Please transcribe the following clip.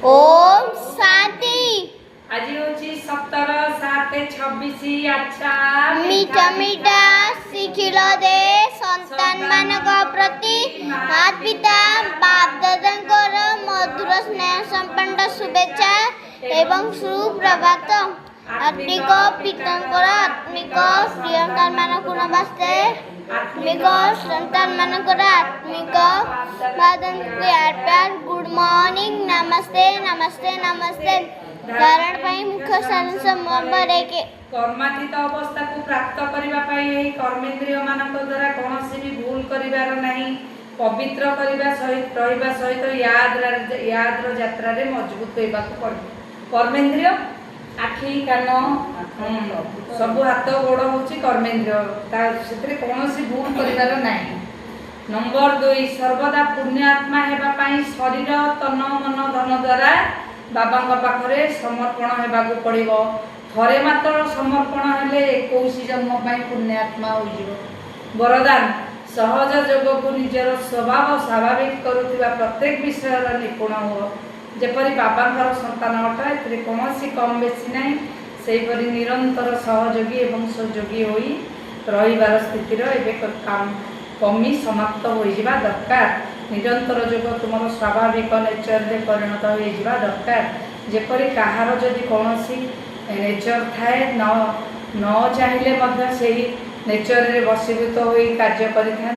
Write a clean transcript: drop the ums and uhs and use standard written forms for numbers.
ओम शांति। आज होची 17/7/26। अच्छा मीठा मीठा शिखिल दे संतान मानक प्रति माता पिता बाप दादांकर मधुर स्नेह संपन्न शुभेच्छा एवं सुप्रभात। आत्मिक पितांकर आत्मिक प्रियंकर मानक नमस्ते। आत्मिक संतान मानकर आत्मिक बादन प्यार गुड मॉर्निंग नमस्ते नमस्ते नमस्ते। धारण पाई मुख्य सारांश नंबर 1 कर्मातीत अवस्था को प्राप्त करिबा पाई एही कर्मेंद्रिय मानक द्वारा कोनोसी भी भूल करिबार नाही। पवित्र करिबा सहित रहिबा सहित यादर यात्रा रे मजबूत होइबा को पड़े। कर्मेंद्रिय आखि कान सब हाथ गोड़ होची कर्मेंद्रिय ता सेतरे कोनोसी भूल करिबार नाही। नंबर 2 सर्वदा पुण्य आत्मा हेबा पाई शरीर तन मन धन द्वारा बाबा पाखरे समर्पण हेबाकू पड़िबो। थरे मात्र समर्पण हेले 21 जन्म पाई पुण्य आत्मा हो जिवो। वरदान सहज योग को निजर स्वभाव स्वाभाविक करुथिबा प्रत्येक विषय निपुण हो। जेपरि बाबा संतान अट एथिरे कोनोसी कम बेसी नाही। सेहीपरि निरंतर सहयोगी एवं सहयोगी होई रहिबार स्थितिर एबे काम कमी समाप्त हो जिबा दरकार। निरंतर योग तुमर स्वाभाविक नेचर रे परिणत हो जिबा दरकार। जेपरि काहार जदि कोनोसी नेचर थाए न चाहिए मध्य सेही नेचर रे वशीभूत होई कार्य करिथा।